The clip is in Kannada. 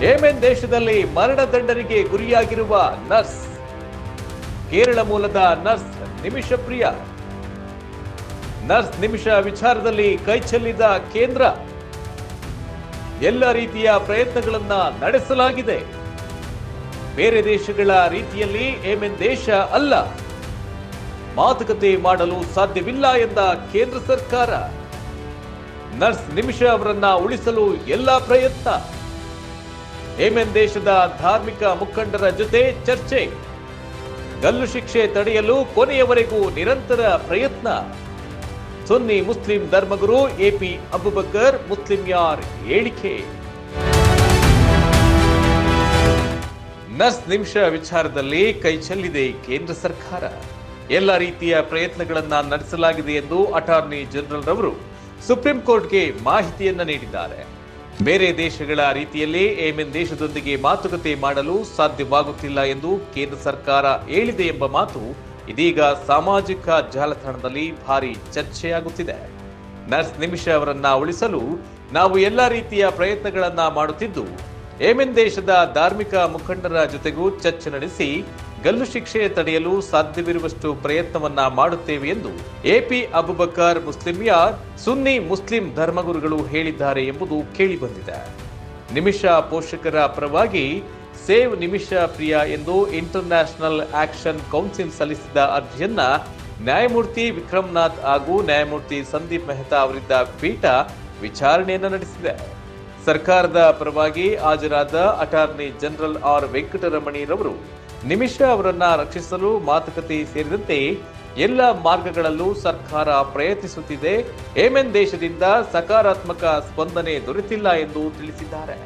ಯೆಮೆನ್ ದೇಶದಲ್ಲಿ ಮರಣದಂಡನೆಗೆ ಗುರಿಯಾಗಿರುವ ನರ್ಸ್. ಕೇರಳ ಮೂಲದ ನರ್ಸ್ ನಿಮಿಷ ಪ್ರಿಯ. ನರ್ಸ್ ನಿಮಿಷ ವಿಚಾರದಲ್ಲಿ ಕೈಚೆಲ್ಲಿದ ಕೇಂದ್ರ. ಎಲ್ಲ ರೀತಿಯ ಪ್ರಯತ್ನಗಳನ್ನ ನಡೆಸಲಾಗಿದೆ. ಬೇರೆ ದೇಶಗಳ ರೀತಿಯಲ್ಲಿ ಯೆಮೆನ್ ದೇಶ ಅಲ್ಲ, ಮಾತುಕತೆ ಮಾಡಲು ಸಾಧ್ಯವಿಲ್ಲ ಎಂದ ಕೇಂದ್ರ ಸರ್ಕಾರ. ನರ್ಸ್ ನಿಮಿಷ ಅವರನ್ನ ಉಳಿಸಲು ಎಲ್ಲಾ ಪ್ರಯತ್ನ. ಯೆಮೆನ್ ದೇಶದ ಧಾರ್ಮಿಕ ಮುಖಂಡರ ಜೊತೆ ಚರ್ಚೆ. ಗಲ್ಲು ಶಿಕ್ಷೆ ತಡೆಯಲು ಕೊನೆಯವರೆಗೂ ನಿರಂತರ ಪ್ರಯತ್ನ. ಸುನ್ನಿ ಮುಸ್ಲಿಂ ಧರ್ಮಗುರು ಎಪಿ ಅಬುಬಕರ್ ಮುಸ್ಲಿಂಯಾರ್ ಹೇಳಿಕೆ. ನರ್ಸ್ ನಿಮಿಷ ವಿಚಾರದಲ್ಲಿ ಕೈ ಚೆಲ್ಲಿದೆ ಕೇಂದ್ರ ಸರ್ಕಾರ. ಎಲ್ಲ ರೀತಿಯ ಪ್ರಯತ್ನಗಳನ್ನ ನಡೆಸಲಾಗಿದೆ ಎಂದು ಅಟಾರ್ನಿ ಜನರಲ್ ರವರು ಸುಪ್ರೀಂ ಕೋರ್ಟ್ಗೆ ಮಾಹಿತಿಯನ್ನ ನೀಡಿದ್ದಾರೆ. ಬೇರೆ ದೇಶಗಳ ರೀತಿಯಲ್ಲಿ ಯೆಮೆನ್ ದೇಶದೊಂದಿಗೆ ಮಾತುಕತೆ ಮಾಡಲು ಸಾಧ್ಯವಾಗುತ್ತಿಲ್ಲ ಎಂದು ಕೇಂದ್ರ ಸರ್ಕಾರ ಹೇಳಿದೆ ಎಂಬ ಮಾತು ಇದೀಗ ಸಾಮಾಜಿಕ ಜಾಲತಾಣದಲ್ಲಿ ಭಾರಿ ಚರ್ಚೆಯಾಗುತ್ತಿದೆ. ನರ್ಸ್ ನಿಮಿಷ ಅವರನ್ನ ಉಳಿಸಲು ನಾವು ಎಲ್ಲ ರೀತಿಯ ಪ್ರಯತ್ನಗಳನ್ನ ಮಾಡುತ್ತಿದ್ದು, ಯೆಮೆನ್ ದೇಶದ ಧಾರ್ಮಿಕ ಮುಖಂಡರ ಜೊತೆಗೂ ಚರ್ಚೆ ನಡೆಸಿ ಗಲ್ಲು ಶಿಕ್ಷೆ ತಡೆಯಲು ಸಾಧ್ಯವಿರುವಷ್ಟು ಪ್ರಯತ್ನವನ್ನ ಮಾಡುತ್ತೇವೆ ಎಂದು ಎಪಿ ಅಬುಬಕರ್ ಮುಸ್ಲಿಂಯಾರ್ ಸುನ್ನಿ ಮುಸ್ಲಿಂ ಧರ್ಮಗುರುಗಳು ಹೇಳಿದ್ದಾರೆ ಎಂಬುದು ಕೇಳಿಬಂದಿದೆ. ನಿಮಿಷ ಪೋಷಕರ ಪರವಾಗಿ ಸೇವ್ ನಿಮಿಷ ಪ್ರಿಯ ಎಂದು ಇಂಟರ್ನ್ಯಾಷನಲ್ ಆಕ್ಷನ್ ಕೌನ್ಸಿಲ್ ಸಲ್ಲಿಸಿದ ಅರ್ಜಿಯನ್ನ ನ್ಯಾಯಮೂರ್ತಿ ವಿಕ್ರಮ್ನಾಥ್ ಹಾಗೂ ನ್ಯಾಯಮೂರ್ತಿ ಸಂದೀಪ್ ಮೆಹ್ತಾ ಅವರಿದ್ದ ಪೀಠ ವಿಚಾರಣೆಯನ್ನು ನಡೆಸಿದೆ. ಸರ್ಕಾರದ ಪರವಾಗಿ ಹಾಜರಾದ ಅಟಾರ್ನಿ ಜನರಲ್ ಆರ್ ವೆಂಕಟರಮಣಿರವರು ನಿಮಿಷ ಅವರನ್ನ ರಕ್ಷಿಸಲು ಮಾತುಕತೆ ಸೇರಿದಂತೆ ಎಲ್ಲ ಮಾರ್ಗಗಳಲ್ಲೂ ಸರ್ಕಾರ ಪ್ರಯತ್ನಿಸುತ್ತಿದೆ. ಯೆಮೆನ್ ದೇಶದಿಂದ ಸಕಾರಾತ್ಮಕ ಸ್ಪಂದನೆ ದೊರೆತಿಲ್ಲ ಎಂದು ತಿಳಿಸಿದ್ದಾರೆ.